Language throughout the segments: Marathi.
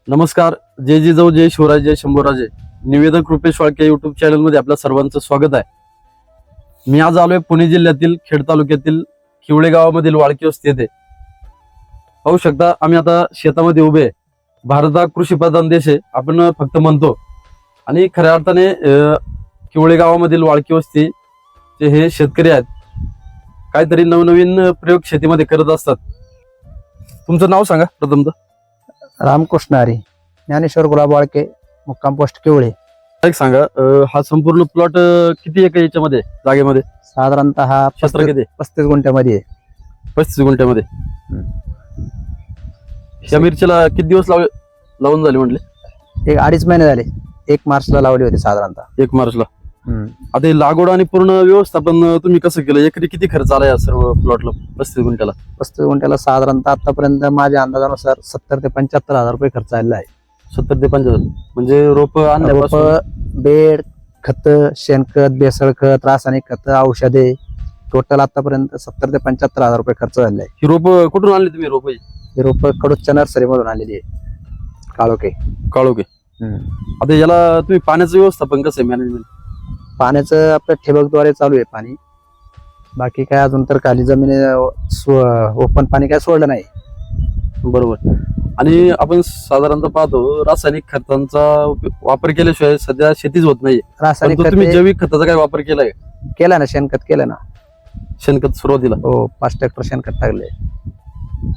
नमस्कार. जय जिजाऊ, जय शिवराज, जय शंभूराजे. निवेदक रुपेश वाळके युट्यूब चॅनल मध्ये आपल्या सर्वांचं स्वागत आहे. मी आज आलोय पुणे जिल्ह्यातील खेड तालुक्यातील किवळे गावामधील वाळकी वस्ती येथे. पाहू शकता आम्ही आता शेतामध्ये उभे आहे. भारत हा कृषीप्रधान देश आहे आपण फक्त म्हणतो, आणि खऱ्या अर्थाने किवळे गावामधील वाळकी वस्ती जे हे शेतकरी आहेत, काहीतरी नवनवीन प्रयोग शेतीमध्ये करत असतात. तुमचं नाव सांगा प्रथमतः. रामकृष्ण हरी, ज्ञानेश्वर गुलाब वाळके, मुक्काम पोस्ट किवळे. एक सांगा, हा संपूर्ण प्लॉट किती एकर याच्यामध्ये जागेमध्ये साधारणतः हा क्षेत्र किती? 35 गुंठ्यामध्ये आहे. 35 गुंठ्यामध्ये. या मिरचीला किती दिवस लावून झाले म्हटले? एक 2.5 महिने झाले. 1 मार्चला लावली होती साधारणतः. 1 मार्चला. आता हे लागवड आणि पूर्ण व्यवस्थापन तुम्ही कसं केलं? एकरी किती खर्च आला या सर्व प्लॉटला 35 गुंठ्याला? 35 गुंठ्याला साधारणतः आतापर्यंत माझ्या अंदाजानुसार 70 ते 75 हजार रुपये खर्च आलेला आहे. 70 ते 75 म्हणजे रोप आणण्यापासून बेड, खत, शेणखत, बेसळ खत, रासायनिक खत, औषधे, टोटल आतापर्यंत 70 ते 75 हजार रुपये खर्च झालेला आहे. ही रोप कुठून आणली तुम्ही? रोप ही रोप कडूच्या नर्सरी मधून आलेली आहे, काळोखे. आता याला तुम्ही पाण्याचं व्यवस्थापन कसं आहे, मॅनेजमेंट? पाण्याचं आपल्या ठिबकद्वारे चालू आहे पाणी. बाकी काय अजून तर खाली जमीन ओपन पाणी काय सोडलं नाही. बरोबर. आणि आपण साधारणतः पाहतो रासायनिक खतांचा वापर केल्याशिवाय सध्या शेतीच होत नाही. रासायनिक तुम्ही खत जैविक खताचा काय वापर केलाय? केला ना, शेणखत केलं ना. शेणखत सुरुवातीला? हो, 5 ट्रॅक्टर शेणखत टाकले.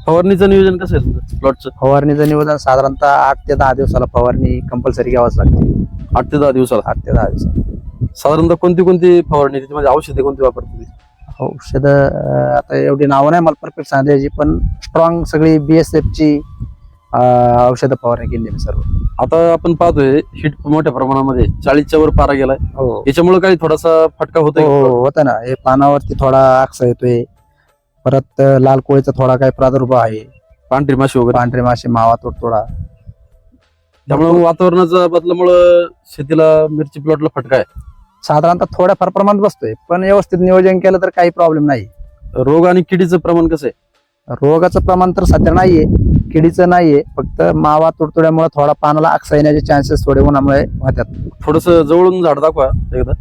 फवारणीचं नियोजन कसं आहे तुमचं प्लॉटचं? फवारणीचं नियोजन साधारणतः 8 ते 10 दिवसाला फवारणी कंपल्सरी घ्यावाच लागते. 8 ते 10 दिवसाला? 8 ते 10 दिवसाला. साधारणतः कोणती फवारणी, त्याच्यामध्ये औषधे कोणती वापरते? औषध आता एवढी नावं नाही मला परफेक्ट सांगायची, पण स्ट्रॉंग सगळी BSF ची औषध फवारणी केली मी सर्व. आता आपण पाहतोय हिट मोठ्या प्रमाणामध्ये 40च्या वर पारा गेलाय. हो, याच्यामुळे काही थोडासा फटका होतोय? होतं ना. हे पानावरती थोडा आक्सा येतोय, परत लाल कोळीचा थोडा काही प्रादुर्भाव आहे, पांढरी माशी वगैरे? पांढरे माशी, मावा थोडा. त्यामुळे वातावरणाच्या बदलामुळे शेतीला मिरची प्लॉटला फटका आहे. साधारणतः थोड्याफार प्रमाणात बसतोय, पण व्यवस्थित नियोजन केलं तर काही प्रॉब्लेम नाही. रोग आणि किडीचं प्रमाण कसं आहे? रोगाचं प्रमाण तर सध्या नाहीये, किडीचं नाहीये. फक्त मावा तुडतुड्यामुळे थोडा पानाला आक्सा येण्याचे चान्सेस थोडे उन्हामुळे होतात. थोडस जवळून झाड दाखवा एकदा.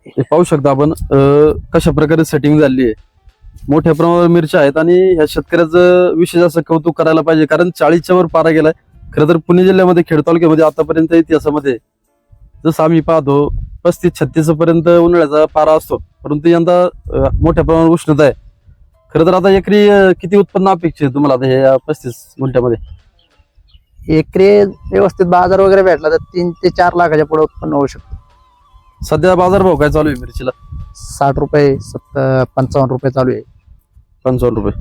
हे पाहू शकता आपण कशा प्रकारे सेटिंग झाली आहे. मोठ्या प्रमाणावर मिरच्या आहेत, आणि ह्या शेतकऱ्याचं विशेष असं कौतुक करायला पाहिजे, कारण 40च्या वर पारा गेलाय. खरं तर पुणे जिल्ह्यामध्ये खेड तालुक्यामध्ये आतापर्यंत इतिहासामध्ये जसं आम्ही पाहतो 35-36 पर्यंत उन्हाळ्याचा पारा असतो, परंतु यंदा मोठ्या प्रमाणावर उष्णता आहे. खरं तर आता एकरी किती उत्पन्न अपेक्षित आहे तुम्हाला आता हे 35 गुंठ्यामध्ये? एकरी व्यवस्थित बाजार वगैरे भेटला तर 3 ते 4 लाखाच्या पुढे उत्पन्न होऊ शकतं. सध्या बाजारभाव काय चालू आहे मिरचीला? 60 रुपये, 55 रुपये चालू आहे. 55 रुपये.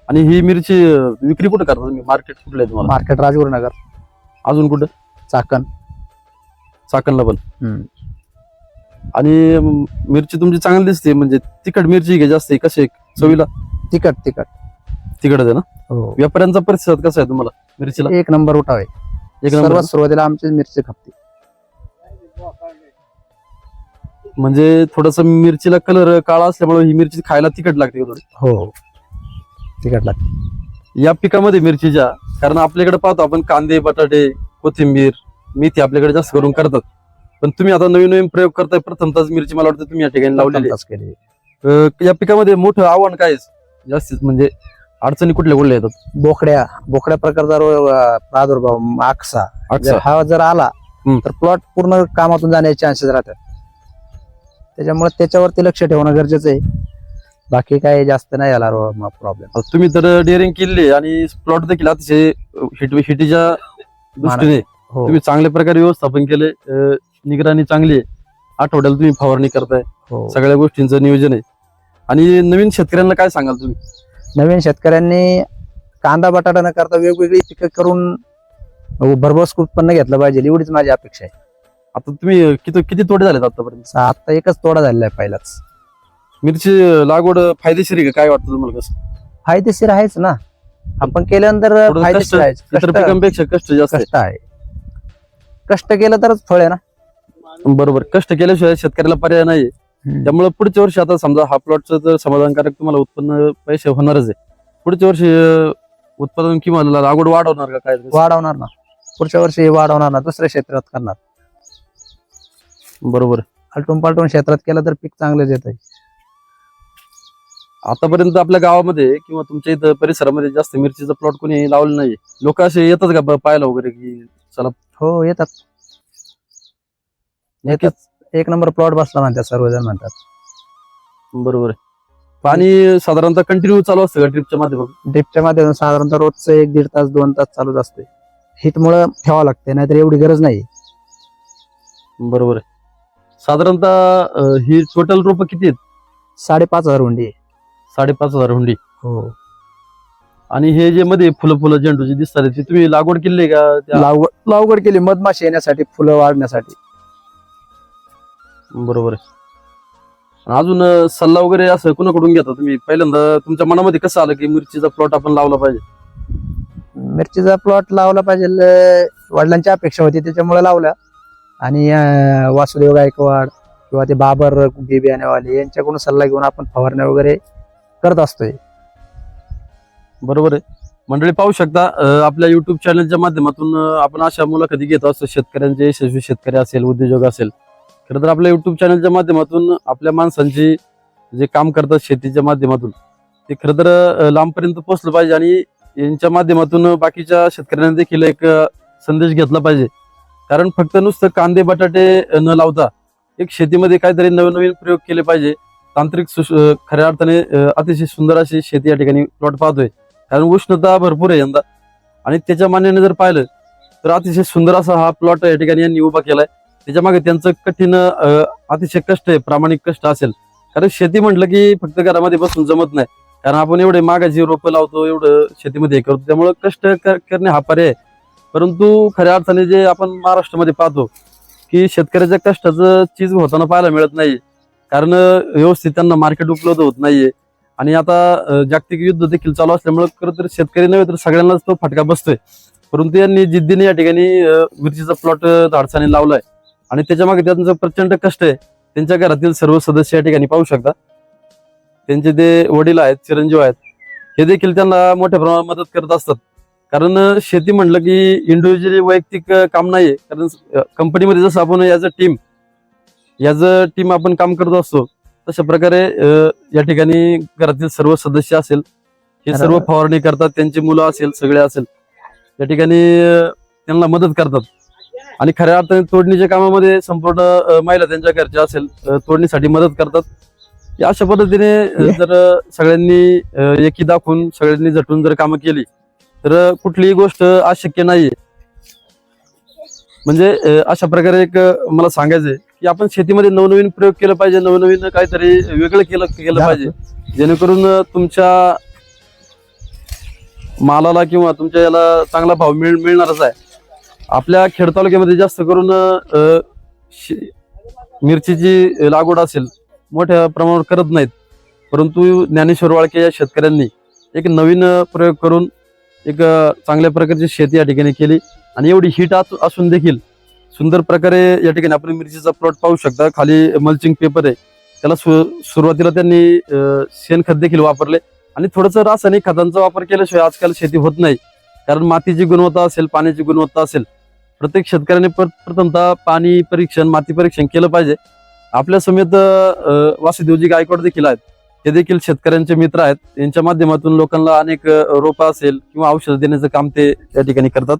आणि ही मिरची विक्री कुठे करता तुम्ही? मार्केट कुठलं आहे तुम्हाला? मार्केट राजगुरुनगर. अजून कुठं? चाकण. चाकणला पण. आणि मिरची तुमची चांगली दिसते, म्हणजे तिखट मिरची घे जास्त आहे, कशी चवीला? तिखट आहे ना. हो. व्यापाऱ्यांचा प्रतिसाद कसा आहे तुम्हाला मिरचीला? 1 नंबर उठावे. एक नंबर. सर्वात सुरुवातीला आमची मिरची खपते. म्हणजे थोडस मिरचीला कलर काळा असल्यामुळे ही मिरची खायला तिखट लागते थोडी. हो, तिखट लागते. या पिकामध्ये मिरचीच्या, कारण आपल्याकडे पाहतो आपण कांदे, बटाटे, कोथिंबीर, मेथी आपल्याकडे जास्त करून करतात, पण तुम्ही आता नवीन प्रयोग करताय. प्रथमतःच मिरची मला वाटतं तुम्ही या ठिकाणी लावलेली आहे. या पिकामध्ये मोठं आव्हान काय जास्तीत, म्हणजे अडचणी कुठल्या येतात? बोकड्या प्रकारचा प्रादुर्भाव, आक्सा हा जर आला तर प्लॉट पूर्ण कामातून जाण्याचे चान्सेस राहतात. त्याच्यामुळे त्याच्यावरती लक्ष ठेवणं गरजेचं आहे. बाकी काय जास्त नाही आला प्रॉब्लेम. तुम्ही तर डेअरिंग केली आणि प्लॉट देखील अतिशय हिटीच्या दृष्टीने तुम्ही चांगल्या प्रकारे व्यवस्थापन केले. निगराणी चांगली आहे. आठवड्याला तुम्ही फवारणी करताय. सगळ्या गोष्टींचं नियोजन आहे. आणि नवीन शेतकऱ्यांना काय सांगाल तुम्ही? नवीन शेतकऱ्यांनी कांदा बटाटा न करता वेगवेगळी पिकं करून भरघोस उत्पन्न घेतलं पाहिजे, एवढीच माझी अपेक्षा आहे. आता तुम्ही किती तोडे झालेत आतापर्यंत? आता एकच तोडा झालेला आहे पहिलाच. मिरची लागवड फायदेशीर आहे का? काय वाटतं तुम्हाला? कसं फायदेशीर आहेच ना, आपण केल्यानंतर फायदेशीर आहे. इतर पिकांपेक्षा कष्ट जास्त आहे. कष्ट केलं तरच फळ आहे ना. बरोबर. कष्ट केल्याशिवाय शेतकऱ्याला पर्याय नाही. त्यामुळे पुढच्या वर्षी आता समजा हा प्लॉटचं जर समाधानकारक तुम्हाला उत्पन्न पैसे होणारच आहे, पुढच्या वर्षी उत्पादन किंवा लागवड वाढवणार का काय? वाढवणार ना, पुढच्या वर्षी हे वाढवणार ना, दुसऱ्या क्षेत्रात करणार. बरोबर. आलटून पालटून क्षेत्रात केलं तर पीक चांगलंच येत आहे. आतापर्यंत आपल्या गावामध्ये किंवा तुमच्या इथं परिसरामध्ये जास्त मिरचीचा प्लॉट कोणी लावलं नाही. लोक असे येतात का पाहायला वगैरे की चला? हो येतात. एक नंबर प्लॉट बसला म्हणतात, सर्वजण म्हणतात. बरोबर आहे. पाणी साधारणतः कंटिन्यू चालू असतं का ड्रिपच्या माध्यमातून? ड्रिपच्या माध्यमातून साधारणतः रोजचं 1-1.5 तास 2 तास चालूच असते. हिटमुळे ठेवावं लागते, नाहीतर एवढी गरज नाही. बरोबर आहे. साधारणतः ही टोटल रोपं किती आहेत? 5,500 हुंडी आहे. 5,500 हुंडी. हो. आणि हे जे मध्ये फुलं झेंडूची दिसतात ते तुम्ही लागवड केली आहे का? लागवड केली मधमाशी येण्यासाठी, फुलं वाढण्यासाठी. बरोबर आहे. अजून सल्ला वगैरे असं कुणाकडून घेता तुम्ही? पहिल्यांदा तुमच्या मनामध्ये कसं आलं की मिरचीचा प्लॉट आपण लावला पाहिजे? मिरचीचा प्लॉट लावला पाहिजे, वडिलांची अपेक्षा होती त्याच्यामुळे लावला. आणि वासुदेव गायकवाड किंवा ते बाबर बी बियाणेवाले यांच्याकडून सल्ला घेऊन आपण फवारण्या वगैरे करत असतोय. बरोबर आहे. मंडळी पाहू शकता, आपल्या युट्यूब चॅनलच्या माध्यमातून आपण अशा मुलाखती घेत असतो. शेतकऱ्यांचे, यशस्वी शेतकरी असेल, उद्योजक असेल. खरं तर आपल्या युट्यूब चॅनलच्या माध्यमातून आपल्या माणसांची जे काम करतात शेतीच्या माध्यमातून ते खरं तर लांबपर्यंत पोहोचलं पाहिजे आणि यांच्या माध्यमातून बाकीच्या शेतकऱ्यांना देखील एक संदेश घेतला पाहिजे. कारण फक्त नुसतं कांदे बटाटे न लावता एक शेतीमध्ये काहीतरी नवीन प्रयोग केले पाहिजे. तांत्रिक खऱ्या अर्थाने अतिशय सुंदर अशी शेती या ठिकाणी प्लॉट पाहतोय. कारण उष्णता भरपूर आहे यंदा आणि त्याच्या मानाने जर पाहिलं तर अतिशय सुंदर असा हा प्लॉट या ठिकाणी यांनी उभा केलाय. त्याच्या मागे त्यांचं कठीण अतिशय कष्ट आहे, प्रामाणिक कष्ट असेल. कारण शेती म्हटलं की फक्त घरामध्ये बसून जमत नाही. कारण आपण एवढे महागाची रोपं लावतो, एवढं शेतीमध्ये करतो, त्यामुळे कष्ट करणे हा पर्याय. परंतु खऱ्या अर्थाने जे आपण महाराष्ट्रामध्ये पाहतो की शेतकऱ्याच्या कष्टाचं चीज होताना पाहायला मिळत नाही. कारण व्यवस्थित त्यांना मार्केट उपलब्ध होत नाहीये. आणि आता जागतिक युद्ध देखील चालू असल्यामुळे खरं तर शेतकरी नव्हे तर सगळ्यांनाच तो फटका बसतोय. परंतु यांनी जिद्दीने या ठिकाणी मिरचीचा प्लॉट धाडसाने लावलाय आणि त्याच्या मागे त्यांचं प्रचंड कष्ट आहे. त्यांच्या घरातील सर्व सदस्य या ठिकाणी पाहू शकता. त्यांचे ते वडील आहेत, चिरंजीव आहेत, हे देखील त्यांना मोठ्या प्रमाणात मदत करत असतात. कारण शेती म्हटलं की इंडिव्हिज्युअली वैयक्तिक काम नाहीये. कारण कंपनीमध्ये जसं आपण ॲज अ टीम आपण काम करत असतो तशा प्रकारे या ठिकाणी घरातील सर्व सदस्य असेल हे सर्व फवारणी करतात. त्यांची मुलं असेल, सगळे असेल या ठिकाणी त्यांना मदत करतात. आणि खऱ्या अर्थाने तोडणीच्या कामामध्ये संपूर्ण महिला त्यांच्या घरच्या असेल तोडणीसाठी मदत करतात. या अशा पद्धतीने जर सगळ्यांनी एकी दाखवून सगळ्यांनी झटून जर कामं केली तर कुठलीही गोष्ट अशक्य नाहीये. म्हणजे अशा प्रकारे एक मला सांगायचंय की आपण शेतीमध्ये नवनवीन प्रयोग केला पाहिजे, नवनवीन काहीतरी वेगळं केलं पाहिजे, जेणेकरून तुमच्या मालाला किंवा तुमच्या याला चांगला भाव मिळणारच आहे. आपल्या खेड तालुक्यामध्ये जास्त करून मिरचीची लागवड असेल मोठ्या प्रमाणावर करत नाहीत. परंतु ज्ञानेश्वर वाळके या शेतकऱ्यांनी एक नवीन प्रयोग करून एक चांगल्या प्रकारची शेती या ठिकाणी केली आणि एवढी हिट असून देखील सुंदर प्रकारे या ठिकाणी आपण मिरचीचा प्लॉट पाहू शकता. खाली मल्चिंग पेपर आहे, त्याला सुरुवातीला त्यांनी शेणखत देखील वापरले आणि थोडंसं रासायनिक खतांचा वापर केल्याशिवाय आजकाल शेती होत नाही. कारण मातीची गुणवत्ता असेल, पाण्याची गुणवत्ता असेल, प्रत्येक शेतकऱ्याने प्रथमतः पाणी परीक्षण, माती परीक्षण केलं पाहिजे. आपल्या समेत वासुदेवजी गायकवाड देखील आहेत, ते देखील शेतकऱ्यांचे मित्र आहेत. यांच्या माध्यमातून लोकांना अनेक रोपं असेल किंवा औषध देण्याचं काम ते या ठिकाणी करतात.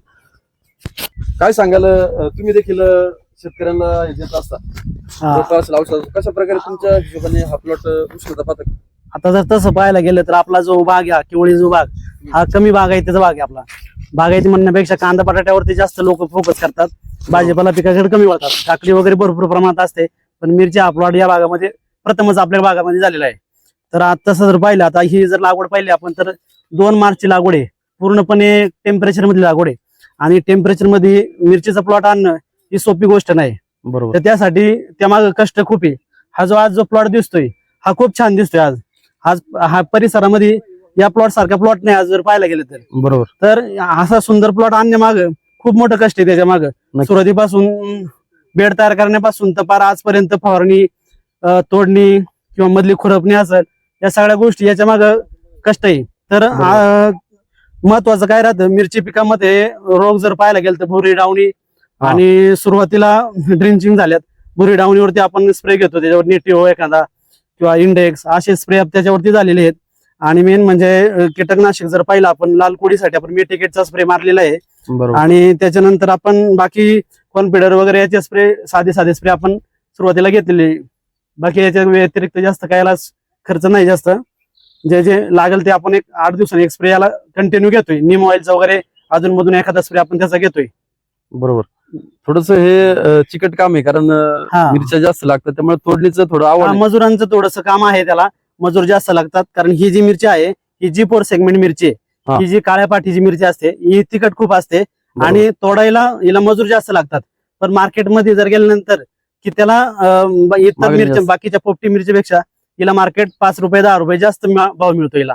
काय सांगाल, तुम्ही देखील शेतकऱ्यांना हे देत असता रोपं असेल, औषध, कशा प्रकारे तुमच्या हिशोबाने हा प्लॉट उष्णता पाहता? आता जर तसं पाहायला गेलं तर आपला जो बाग आहे, किवळी जो बाग, हा कमी बागायतीचा बाग आहे. आपला बागायती म्हणण्यापेक्षा कांदा बटाट्यावरती जास्त लोक फोकस करतात, भाजीपाला पिकाकडे कमी वळतात. काकडी वगैरे भरपूर प्रमाणात असते, पण मिरची हा प्लॉट या भागामध्ये प्रथमच आपल्या भागामध्ये झालेला आहे. तर आता तसं जर पाहिलं, आता ही जर लागवड पाहिली आपण तर 2 मार्चची लागवड आहे, पूर्णपणे टेम्परेचर मध्ये लागवड आहे. आणि टेम्परेचर मध्ये मिरचीचा प्लॉट आणणं ही सोपी गोष्ट नाही. बरोबर. तर त्यासाठी त्यामागे कष्ट खूप आहे. हा जो प्लॉट दिसतोय हा खूप छान दिसतोय. आज हा परिसरामध्ये या प्लॉट सारखा प्लॉट नाही आज जर पाहायला गेलं तर. बरोबर. तर असा सुंदर प्लॉट आणण्यामागे खूप मोठं कष्ट आहे. त्याच्या मागे सुरुवातीपासून बेड तयार करण्यापासून तर पार आजपर्यंत फवारणी, तोडणी किंवा मधली खुरपणी असेल, या सगळ्या गोष्टी याच्या मागे कष्ट आहे. तर महत्वाचं काय राहतं मिरची पिकामध्ये रोग जर पाहायला गेलं तर भुरी डावणी आणि सुरुवातीला ड्रिंचिंग झाल्यात भुरी डावणीवरती आपण स्प्रे घेतो त्याच्यावर नेटिव्ह एखादा किंवा इंडेक्स असे स्प्रे त्याच्यावरती झालेले आहेत. आणि मेन म्हणजे कीटकनाशक जर पाहिलं आपण लाल कोळीसाठी आपण मेटिकेटचा स्प्रे मारलेला आहे. बरोबर. आणि त्याच्यानंतर आपण बाकी कॉन्फिडर वगैरे याचे स्प्रे साधे स्प्रे आपण सुरुवातीला घेतलेले. बाकी याच्या व्यतिरिक्त जास्त कायला खर्च नाही जास्त. जे जे लागेल ते आपण एक 8 दिवसांनी एक स्प्रे याला कंटिन्यू घेतोय. नीम ऑइलचा वगैरे अजून मधून एखादा स्प्रे आपण त्याचा घेतोय. बरोबर. थोडस हे चिकट काम आहे कारण मिरच्या जास्त लागतात त्यामुळे तोडणीचं थोडं आवड. मजुरांचं थोडंसं काम आहे त्याला. मजूर जास्त लागतात कारण ही जी मिरची आहे ही G4 सेगमेंट मिरची आहे. ही जी काळ्या पाठीची मिरची असते ही तिखट खूप असते आणि तोडायला हिला मजूर जास्त लागतात. पण मार्केटमध्ये जर गेल्यानंतर की त्याला इतर मिरच्या बाकीच्या पोपटी मिरचीपेक्षा हिला मार्केट 5 रुपये 10 रुपये जास्त भाव मिळतो हिला.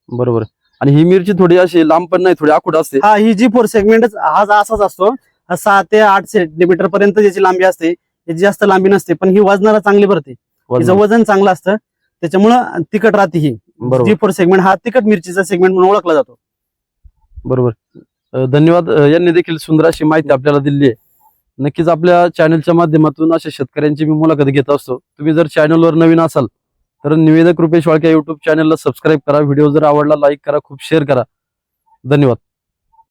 बरोबर. आणि ही मिरची थोडी अशी लांब पण नाही थोडी आखूड असते. हा ही G4 सेगमेंटच हा असाच असतो. 6 ते 8 सेंटीमीटर पर्यंत याची लांबी असते. याची जास्त लांबी नसते पण ही वजनाला चांगली भरते. तिचं वजन चांगलं असतं त्याच्यामुळं तिखट राहते ही. G4 सेगमेंट हा तिखट मिरचीचा सेगमेंट म्हणून ओळखला जातो. बरोबर. धन्यवाद. यांनी देखील सुंदर अशी माहिती आपल्याला दिली आहे. नक्कीच आपल्या चॅनलच्या माध्यमातून अशा शेतकऱ्यांची मी मुलाखत घेत असतो. तुम्ही जर चॅनलवर नवीन असाल तर निवेदक रुपेश वाळके युट्यूब चॅनलला सबस्क्राईब करा. व्हिडिओ जर आवडला लाईक करा, खूप शेअर करा. धन्यवाद.